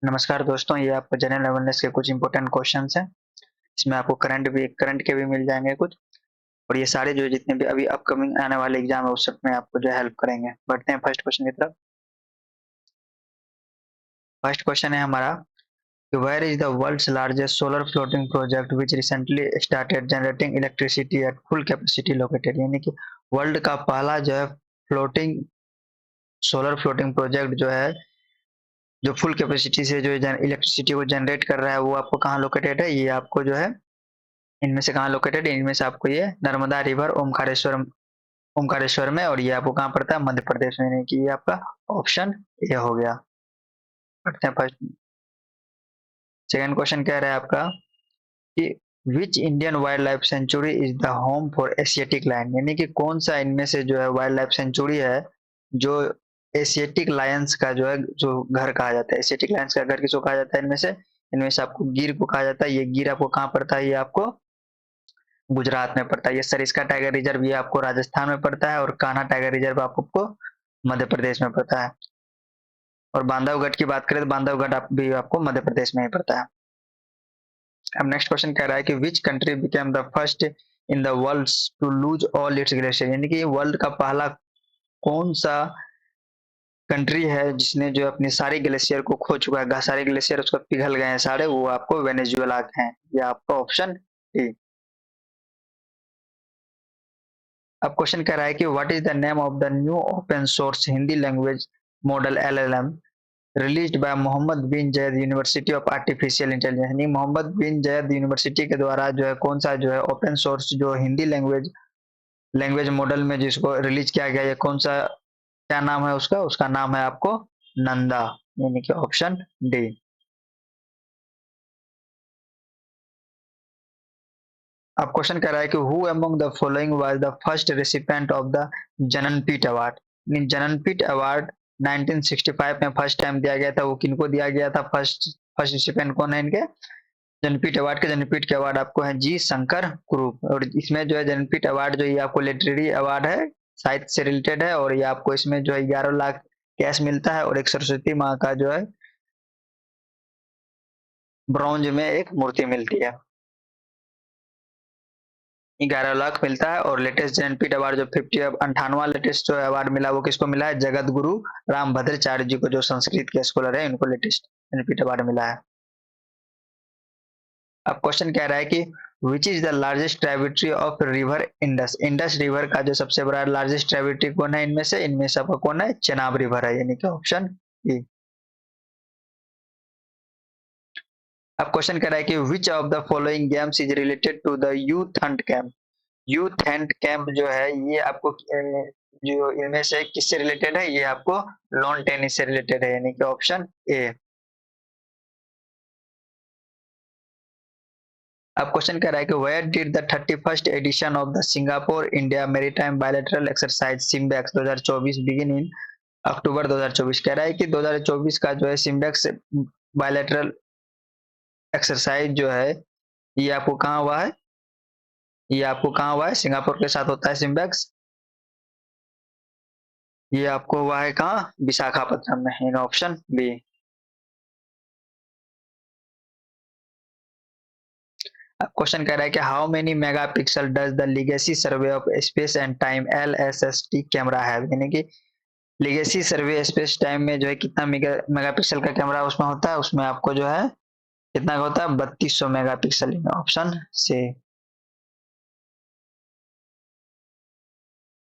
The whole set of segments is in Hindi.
नमस्कार दोस्तों, ये आपको जनरल अवेयरनेस के कुछ इंपॉर्टेंट क्वेश्चंस हैं। इसमें आपको करंट के भी मिल जाएँगे कुछ और ये सारे जो जितने भी अभी अपकमिंग आने वाले एग्ज़ाम है उस सब में आपको जो है हेल्प करेंगे। बढ़ते हैं फर्स्ट क्वेश्चन की तरफ। फर्स्ट क्वेश्चन है हमारा कि where is the world's largest solar floating project which recently started generating electricity at full capacity located, यानी कि वर्ल्ड का पहला जो है फ्लोटिंग सोलर फ्लोटिंग प्रोजेक्ट जो है, जो फुल कैपेसिटी से जो जन इलेक्ट्रिसिटी को जनरेट कर रहा है वो आपको कहाँ लोकेटेड है? ये आपको जो है इनमें से कहाँ लोकेटेड है? इनमें से आपको ये नर्मदा रिवर ओमकारेश्वर में, और ये आपको कहाँ पड़ता है? मध्य प्रदेश में, यानी कि ये आपका ऑप्शन ए हो गया। पढ़ते हैं फर्स्ट। सेकंड क्वेश्चन कह रहा है आपका कि which Indian wildlife sanctuary is the home for Asiatic lion, यानी कि कौन सा इनमें से जो है वाइल्ड लाइफ सेंचुरी है जो एशियाटिक लायंस का जो है जो घर कहा जाता है। एशियाटिक लायंस का घर किसको कहा जाता है? इनमें से आपको गिर को कहा जाता है। ये गिर आपको कहाँ पड़ता है? ये आपको गुजरात में पड़ता है। ये सरिस्का टाइगर रिजर्व ये आपको राजस्थान में पड़ता है, और कान्हा टाइगर रिजर्व आपको मध्य प्रदेश में पड़ता है। और बांधवगढ़ की बात करें तो बांधवगढ़ भी आपको मध्य प्रदेश में ही पड़ता है। अब नेक्स्ट क्वेश्चन कह रहा है कि which country became the first in the world to lose all its glacier, यानी कि वर्ल्ड का पहला कौन सा कंट्री है जिसने जो अपनी सारी ग्लेशियर को खो चुका है? सारे ग्लेशियर उसका पिघल गए हैं सारे, वो आपको वेनेजुएला हैं। ये आपका ऑप्शन डी। अब क्वेश्चन कह रहा है कि what is the name of the new open source Hindi language model LLM released by Mohammad bin Zayed University of Artificial Intelligence, यानी मोहम्मद बिन जैद यूनिवर्सिटी के द्वारा जो है कौन सा जो है ओपन सोर्स जो हिंदी लैंग्वेज लैंग्वेज मॉडल में जिसको रिलीज किया गया, ये कौन सा, क्या नाम है उसका? उसका नाम है आपको नंदा, यानी कि ऑप्शन डी। अब क्वेश्चन कह रहा है कि who among the following was the first recipient of the Jnanpith award, Jnanpith award 1965 में फर्स्ट टाइम दिया गया था। वो किनको दिया गया था? फर्स्ट फर्स्ट रेसिपिएंट कौन है इनके जननपीठ अवार्ड के? जननपीठ के अवार्ड आपको है जी शंकर कुरूप। और इसमें जो है जननपीठ अवार्ड जो ये आपको लिटरेरी अवार्ड है, साहित्य से रिलेटेड है, और ये आपको इसमें जो है 11 लाख कैश मिलता है और एक सरस्वती माँ का जो है ब्रॉन्ज में एक मूर्ति मिलती है। 11 लाख मिलता है। और लेटेस्ट जनपीठ अवार्ड जो 58वां लेटेस्ट जो अवार्ड मिला वो किसको मिला है? जगत गुरु रामभद्राचार्य जी को, जो संस्कृत के स्कॉलर है, इनको लेटेस्ट जनपीठ अवार्ड मिला है। अब क्वेश्चन कह रहा है कि which is the largest tributary of river Indus, Indus river का जो सबसे बड़ा लार्जेस्ट ट्राइब्यूटरी कौन है? इनमें से आपका कौन है? चेनाब रिवर है, यानी कि ऑप्शन ई। अब क्वेश्चन कह रहा है कि which of the following games is related to the youth hunt camp, youth and camp जो है ये आपको जो इनमें से किससे रिलेटेड है? ये आपको लॉन टेनिस से रिलेटेड है, यानी कि ऑप्शन ए। अब क्वेश्चन कह रहा है कि where did the 31st edition of the Singapore India maritime bilateral exercise SIMBEX 2024 begin in October 2024, कह रहा है कि 2024 का जो है सिम्बेक्स बायलैटरल एक्सरसाइज जो है ये आपको कहाँ हुआ है? ये आपको कहाँ हुआ है? सिंगापुर के साथ होता है सिम्बेक्स। ये आपको हुआ है कहाँ? विशाखापट्टनम में, इन ऑप्शन बी। क्वेश्चन कह रहा है कि how many megapixel does the legacy survey of space and time LSST camera है, यानी कि लिगेसी सर्वे स्पेस टाइम में जो है कितना मेगापिक्सल का कैमरा उसमें होता है? उसमें आपको जो है कितना का होता है? 3200 मेगापिक्सल, ऑप्शन से।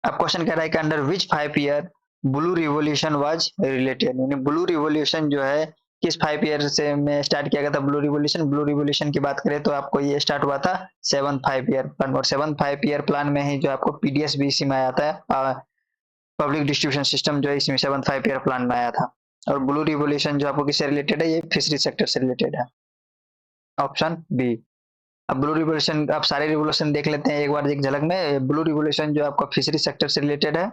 अब क्वेश्चन कह रहा है कि under which 5 year blue revolution was related, यानी ब्लू रिवोल्यूशन जो है किस 5 ईयर से में स्टार्ट किया गया था? ब्लू रिवोल्यूशन की बात करें तो आपको ये स्टार्ट हुआ था 7 5 ईयर प्लान, और 7 5 ईयर प्लान में ही जो आपको पीडीएस भी इसी में आया था, पब्लिक डिस्ट्रीब्यूशन सिस्टम जो है इसमें 7 5 ईयर प्लान में आया था। और ब्लू रिवोल्यूशन जो आपको किससे रिलेटेड है? ये फिशरी सेक्टर से रिलेटेड है, ऑप्शन बी। अब ब्लू रिवोल्यूशन, आप सारे रिवोल्यूशन देख लेते हैं एक बार एक झलक में। ब्लू रिवोल्यूशन जो आपका फिशरी सेक्टर से रिलेटेड है,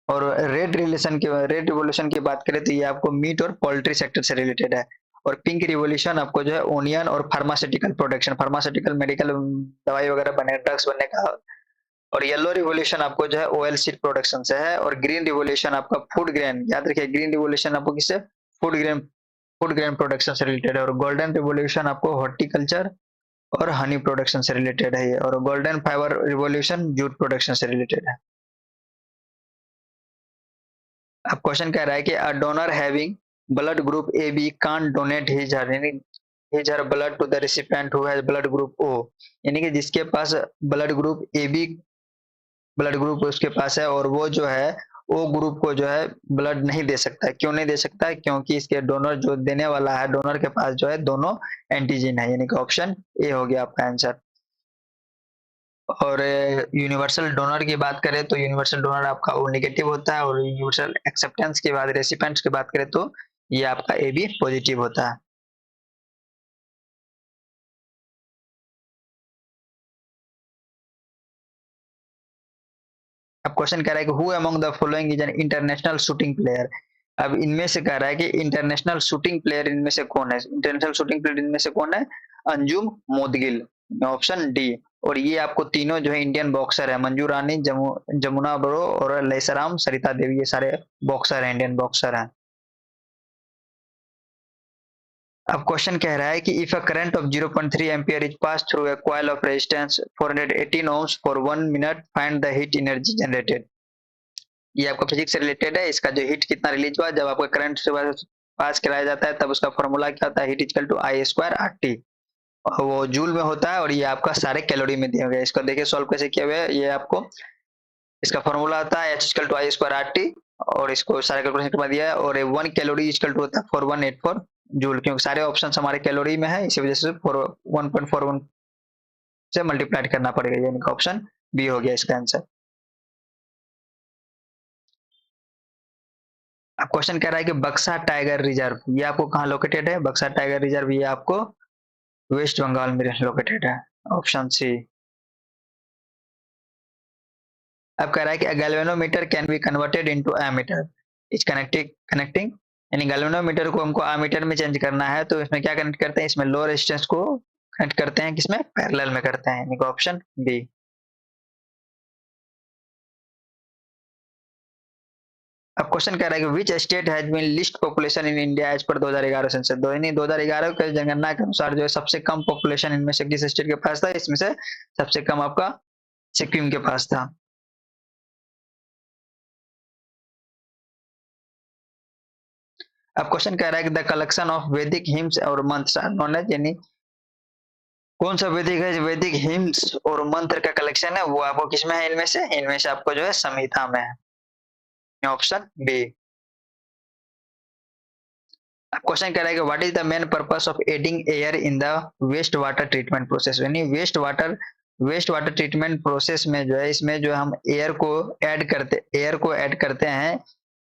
और रेड रिवोल्यूशन की बात करें तो ये आपको मीट और पोल्ट्री सेक्टर से रिलेटेड है। और पिंक रिवोल्यूशन आपको जो है ओनियन और फार्मास्यूटिकल प्रोडक्शन, फार्मास्यूटिकल मेडिकल दवाई वगैरह बने, ड्रग्स बनने का। और येलो रिवोल्यूशन आपको जो है ऑयल सीड प्रोडक्शन से है। और ग्रीन रिवोल्यूशन आपका फूड ग्रेन, याद रखिए ग्रीन रिवोल्यूशन आपको किससे? Food grain food grain production से रिलेटेड है, और गोल्डन रिवोल्यूशन आपको हॉर्टिकल्चर और हनी प्रोडक्शन से रिलेटेड है ये, और golden fibre revolution jute production से रिलेटेड है। अब क्वेश्चन कह रहा है कि a donor having blood group A B can't donate his her blood to the recipient who has blood group O, यानी कि जिसके पास blood group A B blood group उसके पास है और वो जो है ओ ग्रुप को जो है ब्लड नहीं दे सकता है। क्यों नहीं दे सकता है? क्योंकि इसके डोनर जो देने वाला है, डोनर के पास जो है दोनों एंटीजन है, यानी कि ऑप्शन ए हो गया आपका आंसर। और यूनिवर्सल डोनर की बात करें तो यूनिवर्सल डोनर आपका ओ नेगेटिव होता है, और यूनिवर्सल एक्सेप्टेंस के बाद रेसिपेंट्स की बात करें तो ये आपका ए बी पॉजिटिव होता है। अब क्वेश्चन कह रहा है कि who among the following is an international shooting player. अब इनमें से कह रहा है कि इंटरनेशनल शूटिंग प्लेयर इनमें से कौन है, इंटरनेशनल शूटिंग प्लेयर इनमें से कौन है? Anjum Moudgil, option D. और ये आपको तीनों जो है इंडियन बॉक्सर है, मंजू रानी, जमुना बोरो और लैसराम सरिता देवी, ये सारे बॉक्सर हैं, इंडियन बॉक्सर हैं। अब क्वेश्चन कह रहा है कि if a current of 0.3 ampere is pass through a coil of resistance 418 ohms for 1 minute, find the heat energy generated. ये आपका फिजिक्स से रिलेटेड है। इसका जो हीट कितना रिलीज हुआ जब आपका करंट से पास कराया जाता है, तब उसका फॉर्मूला क्या होता है? Heat equal to I square R T, और वो जूल में होता है, और ये आपका सारे कैलोरी में दिया गया है। इसको देखिए सॉल्व कैसे किया हुआ है। ये आपको इसका फॉर्मूला होता है H equal to I square R T, और इसको सारे कैलकुलेशन के बाद दिया है, और 1 कैलोरी इक्वल टू होता है 4184 जूल, क्योंकि सारे ऑप्शन हमारे कैलोरी में है, इसी वजह से 1.41 से मल्टीप्लाइड करना पड़ेगा, यानी कि ऑप्शन बी हो गया इसका आंसर। अब क्वेश्चन कह रहा है कि बक्सा टाइगर रिजर्व ये आपको कहाँ लोकेटेड है? बक्सा टाइगर रिजर्व ये आपको वेस्ट बंगाल में लोकेटेड है, ऑप्शन सी। अब कह रहा है कि galvanometer can be converted into ammeter is connecting, यानी गैल्वेनोमीटर को हमको एमीटर में चेंज करना है, तो इसमें क्या कनेक्ट करते हैं? इसमें लो रेजिस्टेंस को कनेक्ट करते हैं, किसमें? पैरेलल में करते हैं, यानी कि ऑप्शन बी। अब क्वेश्चन कह रहा है कि which state has been least population in India as per 2011 census, 2011 के जनगणना के अनुसार जो है सबसे कम पॉपुलेशन इनमें से किस स्टेट के पास था? इसमें से सबसे कम आपका सिक्किम के पास था। अब क्वेश्चन कह रहा है कि द कलेक्शन ऑफ वैदिक हिम्स और मंत्र आर नोन एज, यानी कौन सा वैदिक है? वैदिक हिम्स और मंत्र का कलेक्शन है, वो आपको किसमें है? इनमें से आपको जो है संहिता में है, ऑप्शन बी। अब क्वेश्चन कह रहा है कि what is the main purpose of adding air in the waste water treatment process, यानी वेस्ट वाटर ट्रीटमेंट प्रोसेस में जो है, इसमें जो हम एयर को ऐड करते हैं,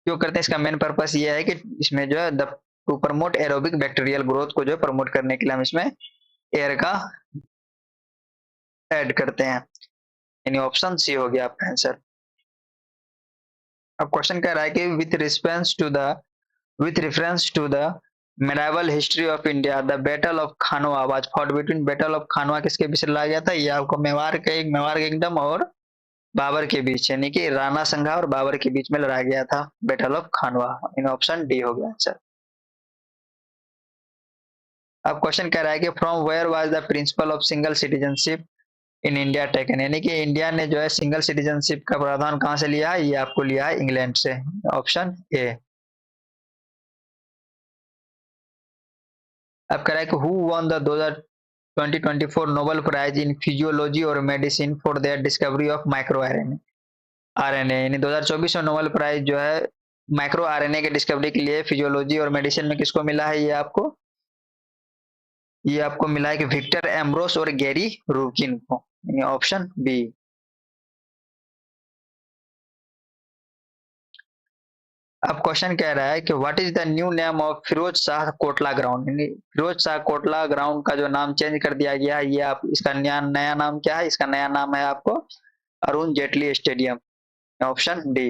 क्यों करते हैं? इसका मेन पर्पस ये है कि इसमें जो है the two promote aerobic bacterial growth को जो प्रमोट करने के लिए हम इसमें एयर का ऐड करते हैं, यानी ऑप्शन सी हो गया आपका आंसर। अब क्वेश्चन कह रहा है कि with reference to the medieval history of India the battle of Khanwa was fought between, battle of Khanwa किसके बीच लड़ा गया था? ये आपको मेवाड़ किंगडम और बाबर के बीच, यानी कि राणा संघा और बाबर के बीच में लड़ा गया था battle of Khanwa, in option D हो गया आंसर। अब क्वेश्चन कह रहा है कि from where was the principle of single citizenship in India taken, यानी कि इंडिया ने जो है सिंगल सिटीजनशिप का प्रावधान कहां से लिया है? ये आपको लिया है इंग्लैंड से, ऑप्शन ए। अब कह रहा है कि who won the 2024 Nobel prize in physiology और medicine for their discovery of micro RNA, यानी 2024 में नोबेल प्राइज जो है माइक्रो आरएनए के डिस्कवरी के लिए फिजियोलॉजी और मेडिसिन में किसको मिला है? ये आपको मिला है कि विक्टर एम्ब्रोस और गैरी रूकिन को, यानी ऑप्शन बी। अब क्वेश्चन कह रहा है कि what is the new name of Feroz Shah Kotla ground, यानी फिरोज शाह कोटला ग्राउंड का जो नाम चेंज कर दिया गया है, ये आप इसका नया नाम क्या है? इसका नया नाम है आपको Arun Jaitley stadium, option D.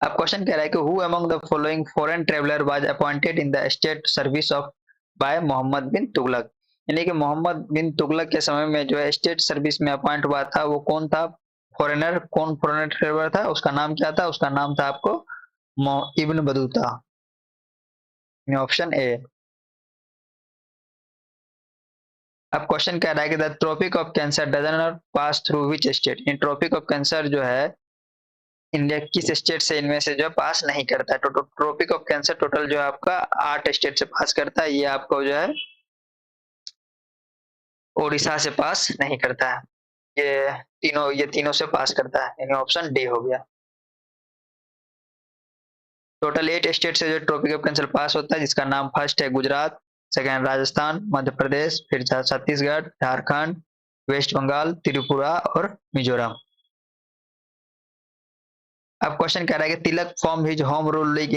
अब क्वेश्चन कह रहा है कि who among the following foreign traveller was appointed in the state service of by Mohammad bin Tughlaq, यानी कि मोहम्मद बिन तुगलक के समय में जो है स्टेट सर्विस में अपॉइंट हुआ था, वो कौन था? फॉरेनर, कौन फॉरेनर ट्रेवलर था? उसका नाम क्या था? उसका नाम था आपको इब्न बतूता। Option A. अब क्वेश्चन कह रहा है कि the Tropic of Cancer doesn't not pass through which state, in Tropic of Cancer जो है इंडिया किस स्टेट से इनमें से जो है पास नहीं करता है। तो ट्रॉपिक ऑफ कैंसर टोटल जो है आपका 8 स्टेट से पास करता है, ये आपको जो है ओडिशा से पास नहीं करता है। ये तीनों से पास करता है, यानी ऑप्शन डी हो गया। टोटल 8 स्टेट से जो ट्रॉपिक ऑफ कैंसर पास होता है, जिसका नाम फर्स्ट है गुजरात, सेकंड राजस्थान, मध्य प्रदेश, फिर छत्तीसगढ़, झारखंड, वेस्ट बंगाल, त्रिपुरा और मिजोरम। अब क्वेश्चन कह रहा है कि Tilak form his home rule league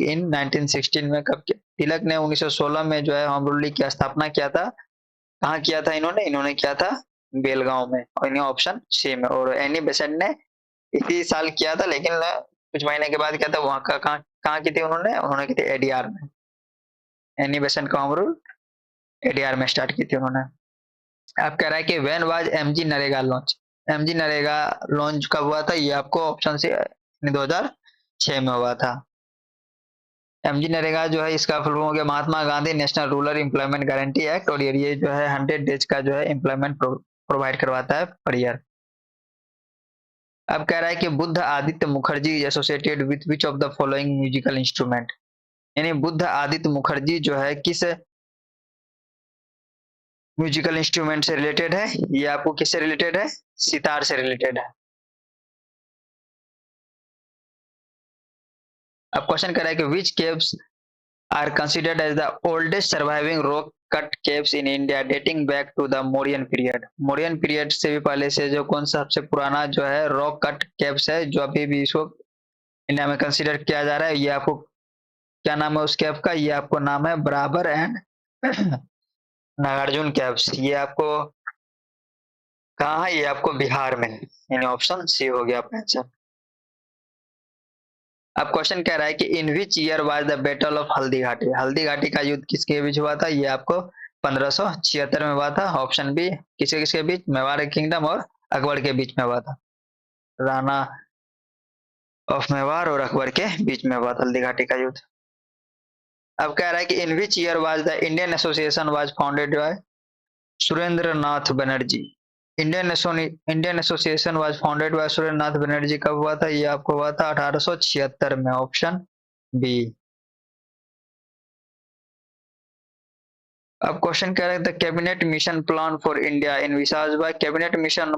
in 1916 में कब किया? तिलक ने 1916 में जो है होम रूल लीग की स्थापना किया था। कहाँ किया था इन्होंने किया था बेलगांव में, और इन्हें ऑप्शन सी में। और एनी बेसेंट ने इसी साल किया था, लेकिन कुछ महीने के बाद किया था वहां का। कहाँ कहाँ की थी उन्होंने की थी एडीआर में। एनी बेसेंट का होम रूल एडीआर में स्टार्ट की थी उन्होंने। आप कह रहा है कि when was MG NREGA launch, MG NREGA launch कब हुआ था? ये आपको ऑप्शन से 2006 में हुआ था। एमजी नरेगा जो है इसका फुल फॉर्म हो गया Mahatma Gandhi national rural employment guarantee act, और ये जो है 100 डेज का जो है एम्प्लॉयमेंट प्रोवाइड करवाता है पर ईयर। अब कह रहा है कि Buddha Aditya Mukherjee associated with which of the following musical instrument, यानी बुद्ध आदित्य मुखर्जी जो है किस म्यूजिकल इंस्ट्रूमेंट से रिलेटेड है? ये आपको किससे रिलेटेड है? सितार से रिलेटेड है। अब क्वेश्चन कर रहा है कि which caves are considered as the oldest surviving rock cut caves in India dating back to the Mauryan period. Mauryan period से भी पहले से जो कौन सा सबसे पुराना जो है रॉक कट केव्स है जो अभी भी इसको इंडिया में कंसिडर किया जा रहा है? ये आपको क्या नाम है उस केव का? ये आपको नाम है बराबर एंड नागार्जुन केव्स। ये आपको कहाँ है? ये आपको बिहार में है, यानी ऑप्शन सी हो गया आपका आंसर। अब क्वेश्चन कह रहा है कि in which year was the battle of Haldi Ghati, Haldi Ghati का युद्ध किसके बीच हुआ था? ये आपको 1576 में हुआ था। ऑप्शन बी किसके किसके बीच? मेवाड़ किंगडम और अकबर के बीच में हुआ था। राणा ऑफ मेवाड़ और अकबर के बीच में हुआ था हल्दी घाटी का युद्ध। अब कह रहा है कि in which year was the Indian association was founded by Surendra Nath Banerjee. Indian association was founded by Surendra Nath Banerjee कब हुआ था? ये आपको हुआ था 1876 में, ऑप्शन बी। अब क्वेश्चन कह रहे थे cabinet mission plan for India envisages by, cabinet mission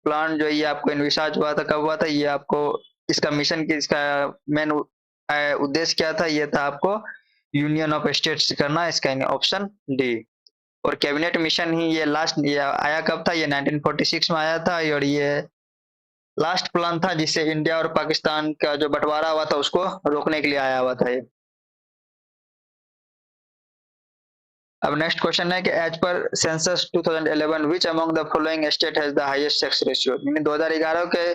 plan जो ये आपको इनविसाज हुआ था कब हुआ था? ये आपको इसका मिशन की इसका मेन उद्देश्य क्या था? ये था आपको यूनियन ऑफ स्टेट्स करना, इसका ऑप्शन डी। और कैबिनेट मिशन ही ये आया कब था? ये 1946 में आया था, और ये लास्ट प्लान था जिससे इंडिया और पाकिस्तान का जो बंटवारा हुआ था उसको रोकने के लिए आया हुआ था ये। अब नेक्स्ट क्वेश्चन है कि as per census 2011 which among the following state has the highest sex ratio, यानी 2011 के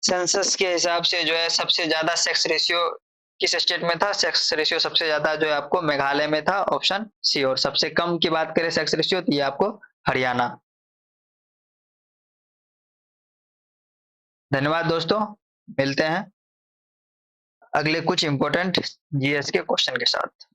सेंसस के हिसाब से जो है सबसे ज्यादा सेक्स रेशियो किस स्टेट में था? सेक्स रेशियो सबसे ज्यादा जो है आपको मेघालय में था, ऑप्शन सी। और सबसे कम की बात करें सेक्स रेशियो तो ये आपको हरियाणा। धन्यवाद दोस्तों, मिलते हैं अगले कुछ इंपॉर्टेंट जीएस के क्वेश्चन के साथ।